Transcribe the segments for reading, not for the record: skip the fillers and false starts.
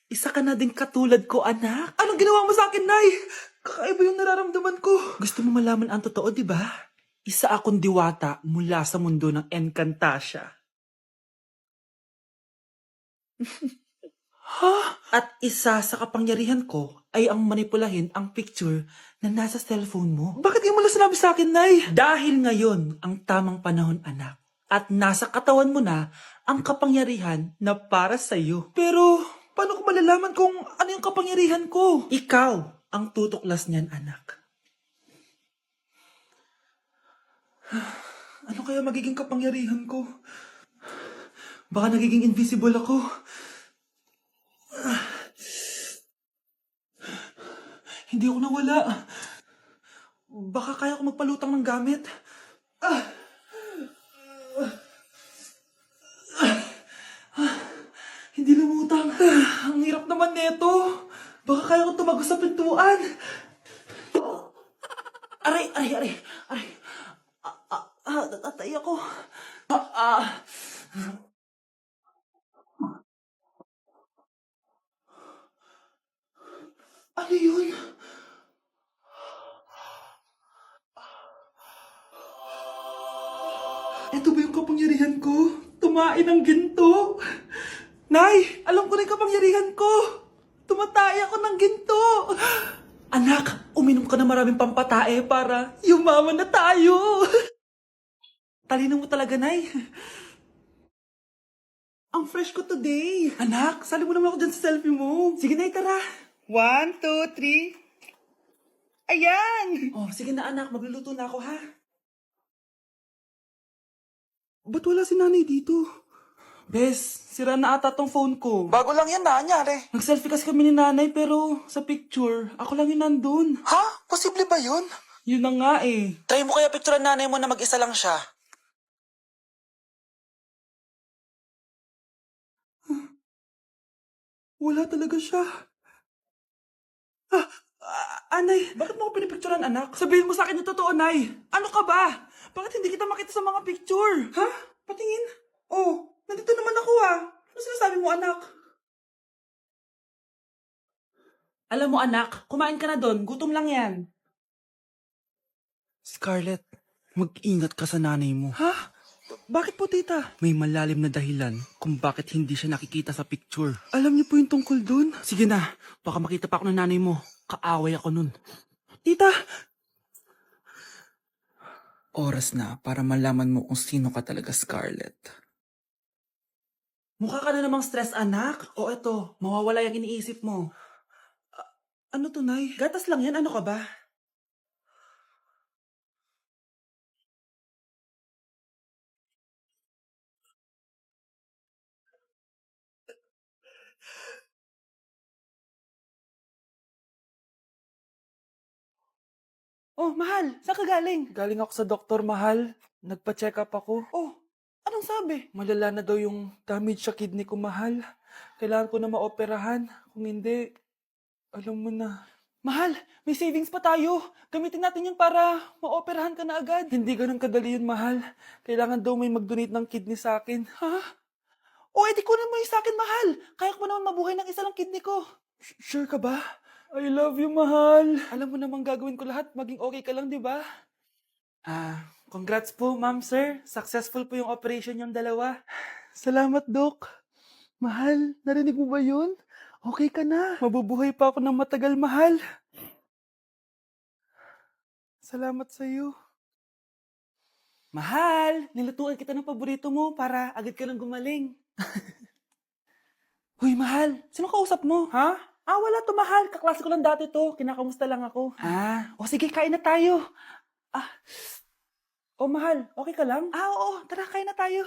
Isa ka na din katulad ko, anak. Anong ginawa mo sa akin, Nay? Kakaiba yung nararamdaman ko. Gusto mo malaman ang totoo, di ba? Isa akong diwata mula sa mundo ng Encantasia. Ha? At isa sa kapangyarihan ko ay ang manipulahin ang picture na nasa cellphone mo. Bakit di mo lang sinabi sa akin, Nay? Dahil ngayon ang tamang panahon, anak. At nasa katawan mo na ang kapangyarihan na para sa'yo. Pero, paano ko malalaman kung ano yung kapangyarihan ko? Ikaw ang tutuklas niyan, anak. Ano kaya magiging kapangyarihan ko? Baka nagiging invisible ako. Hindi ako nawala. Baka kaya ko magpalutang ng gamit. Hindi lumutang. Ang hirap naman neto. Baka kaya ko tumagos sa pintuan. Aray, aray, aray. Aray. Natatay ako. Ano yun? Ito ba yung kapangyarihan ko? Tumain ng ginto? Nay, alam ko na yung kapangyarihan ko. Tumatay ako ng ginto. Anak, uminom ka na maraming pampatae para yumaman na tayo. Talino mo talaga, Nay. Ang fresh ko today. Anak, sali mo naman ako dyan sa selfie mo. Sige, Nay, tara. 1, 2, 3. Ayan! Oh, sige na, anak. Magluluto na ako, ha? Ba't wala si nanay dito? Bes, sira na ata tong phone ko. Bago lang yan, nangyari. Nag-selfie kasi kami ni nanay pero sa picture, ako lang yung nandun. Ha? Posible ba yun? Yun na nga eh. Try mo kaya picturean nanay mo na mag-isa lang siya. Wala talaga siya. Anay, bakit mo ako pinipicturean, anak? Sabihin mo sa akin yung totoo, Nay. Ano ka ba? Bakit hindi kita makita sa mga picture? Ha? Patingin? Oh, nandito naman ako Ano sinasabi mo, anak? Alam mo, anak, kumain ka na doon. Gutom lang yan. Scarlett, mag-ingat ka sa nanay mo. Ha? Bakit po, tita? May malalim na dahilan kung bakit hindi siya nakikita sa picture. Alam niyo po yung tungkol dun? Sige na, baka makita pa ako ng nanay mo. Kaaway ako nun. Tita! Oras na para malaman mo kung sino ka talaga, Scarlett. Mukha ka na namang stress, anak. O eto, mawawala yung iniisip mo. Ano to, Nay? Gatas lang yan, ano ka ba? Oh, mahal, saan ka galing? Galing ako sa doktor, mahal. Nagpa-check up ako. Oh, anong sabi? Malala na daw yung damage sa kidney ko, mahal. Kailangan ko na maoperahan. Kung hindi, alam mo na. Mahal, may savings pa tayo. Gamitin natin yan para maoperahan ka na agad. Hindi ganun kadali yun, mahal. Kailangan daw may mag-donate ng kidney sa akin. Ha? O, edi kunin mo yung sa akin, mahal. Kaya ko pa naman mabuhay ng isa lang kidney ko. Sure ka ba? I love you, mahal. Alam mo namang gagawin ko lahat. Maging okay ka lang, di ba? Congrats po, ma'am, sir. Successful po yung operation yung dalawa. Salamat, Dok. Mahal, narinig mo ba yun? Okay ka na. Mabubuhay pa ako ng matagal, mahal. Salamat sa'yo. Mahal, nilutuan kita ng paborito mo para agad ka nang gumaling. Huy, mahal, sino kausap mo? Ha? Wala to, mahal. Kaklase ko lang dati to. Kinakamusta lang ako. O sige, kain na tayo. Mahal, okay ka lang? Oo, tara, kain na tayo.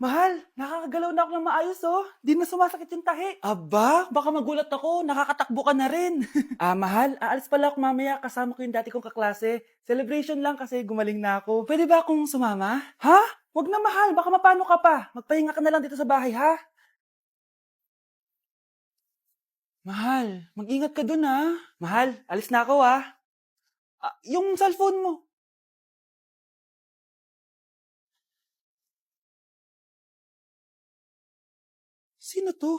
Mahal, nakakagalaw na ako ng maayos, oh. Di na sumasakit yung tahi. Aba, baka magulat ako. Nakakatakbo ka na rin. Mahal, aalis pala ako mamaya. Kasama ko yung dati kong kaklase. Celebration lang kasi gumaling na ako. Pwede ba akong sumama? Ha? Wag na, mahal. Baka mapano ka pa. Magpahinga ka na lang dito sa bahay, ha? Mahal, mag-ingat ka dun, ha? Mahal, alis na ako, ha? Yung cellphone mo. Sino to?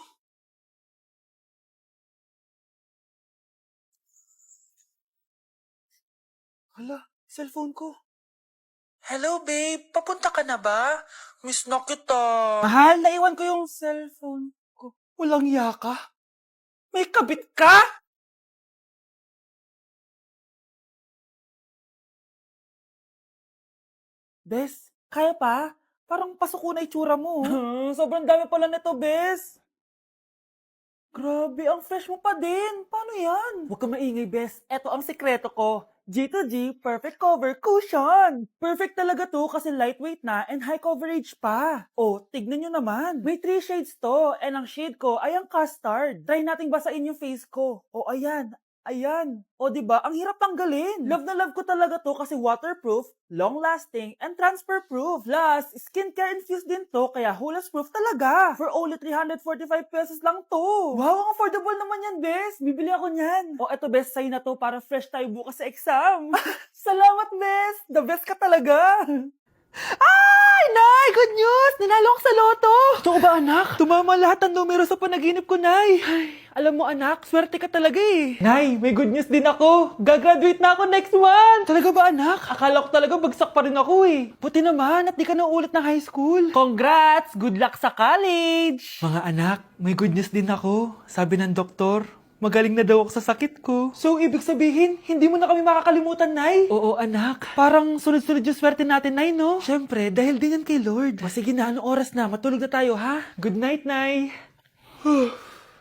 Hala, cellphone ko. Hello, babe. Papunta ka na ba? Miss na kita. Mahal, naiwan ko yung cellphone ko. Walang iya ka? May kabit ka? Bes, kaya pa? Parang pasuko na itsura mo. Sobrang dami pala nito, Bes. Grabe, ang fresh mo pa din. Paano yan? Huwag ka maingay, Bes. Eto ang sikreto ko. G2G Perfect Cover Cushion. Perfect talaga to kasi lightweight na and high coverage pa. Oh, tignan nyo naman. May 3 shades to and ang shade ko ay ang custard. Try nating basain yung face ko. Oh, ayan. Ayan. O, diba? Ang hirap tanggalin. Love na love ko talaga to kasi waterproof, long-lasting, and transfer-proof. Plus, skincare-infused din to kaya hulas-proof talaga. For only 345 pesos lang to. Wow, ang affordable naman yan, Bes. Bibili ako niyan. O, eto, Bes, sa'yo na to para fresh tayo bukas sa exam. Salamat, Bes. The best ka talaga. Ay, Nay! Good news! Nanalo ako sa loto! Totoo ba, anak? Tumama lahat ng numero sa panaginip ko, Nay. Ay, alam mo, anak, swerte ka talaga eh. Nay, may good news din ako. Gagraduate na ako next month. Talaga ba, anak? Akala ko talaga bagsak pa rin ako eh. Buti naman at di ka na ulit ng high school. Congrats! Good luck sa college! Mga anak, may good news din ako. Sabi ng doktor, magaling na daw ako sa sakit ko. So, ibig sabihin, hindi mo na kami makakalimutan, Nay? Oo, anak. Parang sunod-sunod yung swerte natin, Nay, no? Siyempre, dahil din yan kay Lord. Sige na, anong oras na? Matulog na tayo, ha? Good night, Nay.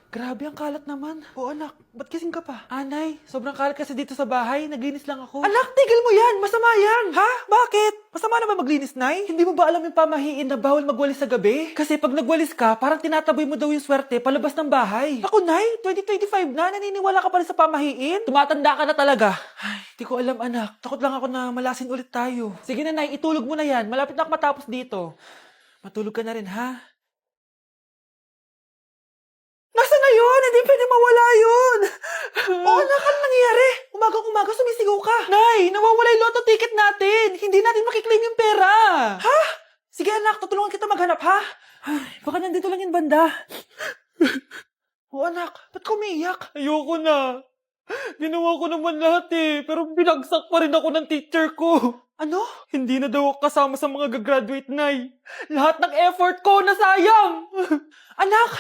Grabe, ang kalat naman. Oo, anak. Ba't kasing ka pa? Nay, sobrang kalat kasi dito sa bahay. Naglinis lang ako. Anak, tigil mo yan! Masama yan! Ha? Bakit? Masama na ba maglinis, Nay? Hindi mo ba alam yung pamahiin na bawal magwalis sa gabi? Kasi pag nagwalis ka, parang tinataboy mo daw yung swerte palabas ng bahay. Ako, Nay, 2025 na. Naniniwala ka pa rin sa pamahiin? Tumatanda ka na talaga. Ay, di ko alam, anak. Takot lang ako na malasin ulit tayo. Sige na, Nay, itulog mo na yan. Malapit na ako matapos dito. Matulog ka na rin, ha? Nasaan na yun? Hindi pwede mawala yun. Oo, anak, ano nangyayari? Umagang-umaga sumisigaw ka. Nay, nawawala yung lotto ticket natin. Hindi natin makiklaim yung pera. Ha? Sige anak, tutulungan kita maghanap, ha? Ay, baka nandito lang yung banda. Oo anak, ba't ka umiiyak? Ayoko na. Ginawa ko naman lahat eh, pero binagsak pa rin ako ng teacher ko. Ano? Hindi na daw ako kasama sa mga gagraduate, Nay. Lahat ng effort ko nasayang. Anak!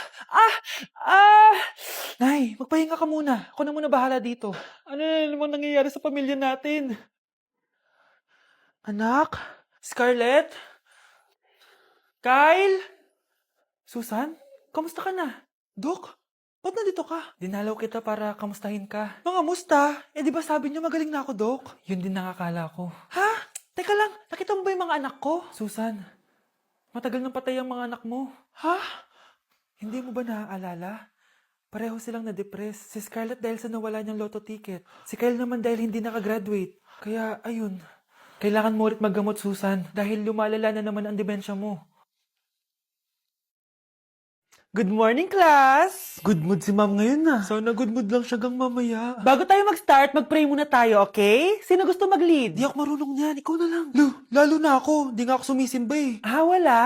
Nay, magpahinga ka muna. Ako na muna bahala dito. Ano na naman nangyayari sa pamilya natin? Anak? Scarlett? Kyle? Susan? Kamusta ka na? Dok? Ba't nandito ka? Dinalaw kita para kamustahin ka. Mga musta? Eh di ba sabi niyo magaling na ako, Dok? Yun din nakakala ko. Ha? Teka lang, nakita mo ba yung mga anak ko? Susan, matagal nang patay ang mga anak mo. Ha? Hindi mo ba naaalala? Pareho silang na-depress. Si Scarlett dahil sa nawala niyang lotto ticket. Si Kyle naman dahil hindi nakagraduate. Kaya, ayun. Kailangan mo ulit maggamot, Susan, dahil lumalala na naman ang demensya mo. Good morning, class! Good mood si ma'am ngayon na. Sana good mood lang siya gang mamaya. Bago tayo mag-start, mag-pray muna tayo, okay? Sino gusto mag-lead? Di ako marunong niyan, ikaw na lang. Lalo na ako, di nga ako sumisimba eh. Wala.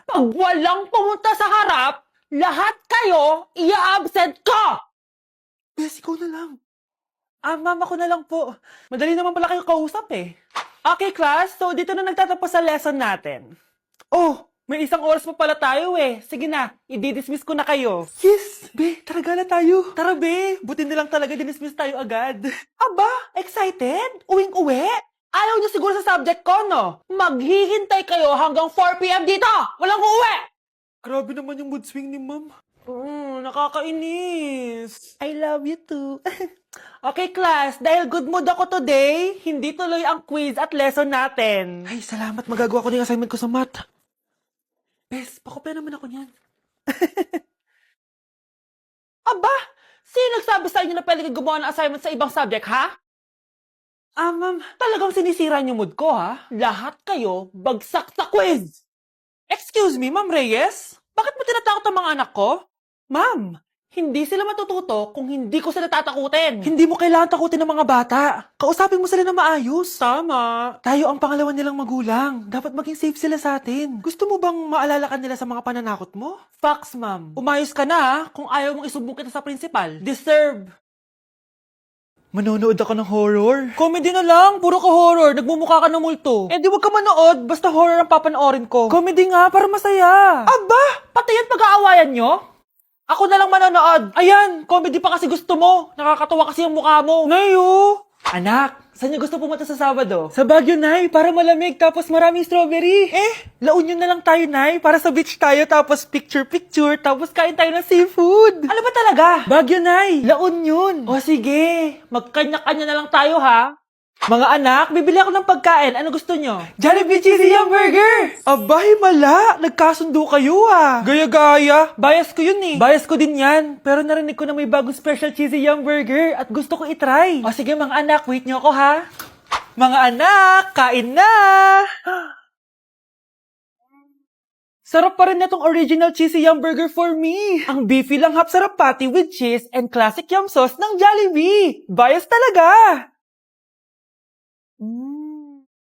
Pag walang pumunta sa harap, lahat kayo i-absent ko! Bes, ikaw na lang. Mama ko na lang po. Madali naman pala kayo kausap eh. Okay, class. So, dito na nagtatapos sa lesson natin. Oh, May 1 oras pa pala tayo eh. Sige na, i-dismiss ko na kayo. yes! Be, tara gala tayo. Tara be, buti nilang talaga dinismiss tayo agad. Aba, excited? Uwing-uwi? Ayaw niyo siguro sa subject ko, no? Maghihintay kayo hanggang 4 p.m. dito! Walang uuwi! Grabe naman yung mood swing ni ma'am. Nakakainis. I love you too. Okay, class. Dahil good mood ako today, hindi tuloy ang quiz at lesson natin. Ay, salamat. Magagawa ko na yung assignment ko sa math. Bes, pakopya naman ako niyan. Aba, sino nagsabi sa inyo na pwede kayo gumawa ng assignment sa ibang subject, ha? Ma'am. Talagang sinisira niyo mood ko, ha? Lahat kayo bagsak sa quiz! Excuse me, Ma'am Reyes? Bakit mo tinatakot ang mga anak ko? Ma'am, Hindi sila matututo kung hindi ko sila tatakutin. Hindi mo kailangan takutin ng mga bata. Kausapin mo sila na maayos. Tama. Tayo ang pangalawa nilang magulang. Dapat maging safe sila sa atin. Gusto mo bang maalala ka nila sa mga pananakot mo? Facts, ma'am. Umayos ka na ha, kung ayaw mong isumbong kita sa principal. Deserve. Manonood ako ng horror. Comedy na lang, puro ka horror, nagmumukha ka ng multo. Eh di wag ka manood, basta horror ang papanoorin ko. Comedy nga, para masaya. Aba, pati yan pag-aawayan nyo? Ako na lang manonood. Ayan, comedy pa kasi gusto mo. Nakakatawa kasi ang mukha mo. Nayo! Anak, saan niyo gusto pumunta sa Sabado? Sa Baguio, Nay, para malamig tapos maraming strawberry. La Union na lang tayo, Nay, para sa beach tayo tapos picture-picture tapos kain tayo ng seafood. Ano ba talaga? Baguio, Nay, La Union. O sige, magkanya-kanya na lang tayo ha. Mga anak, bibili ako ng pagkain. Ano gusto nyo? Jollibee Cheesy Yum Burger! Aba, himala! Nagkasundo kayo ah! Gaya-gaya! Bias ko yun eh! Bias ko din yan! Pero narinig ko na may bagong special Cheesy Yum Burger at gusto ko itry! O sige mga anak, wait nyo ako ha. Mga anak, kain na! Sarap pa rin na tong original Cheesy Yum Burger for me! Ang beefy lang hap sarap patty with cheese and classic yum sauce ng Jollibee! Bias talaga!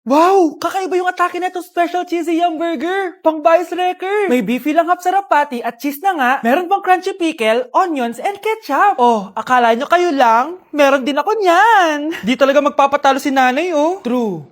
Wow! Kakaiba yung atake na itong special cheesy yum burger. Pang bias wrecker. May beefy lang hap sarap patty at cheese na nga. Meron pang crunchy pickle, onions, and ketchup. Oh, akala nyo kayo lang? Meron din ako niyan. Di talaga magpapatalo si nanay, oh. True.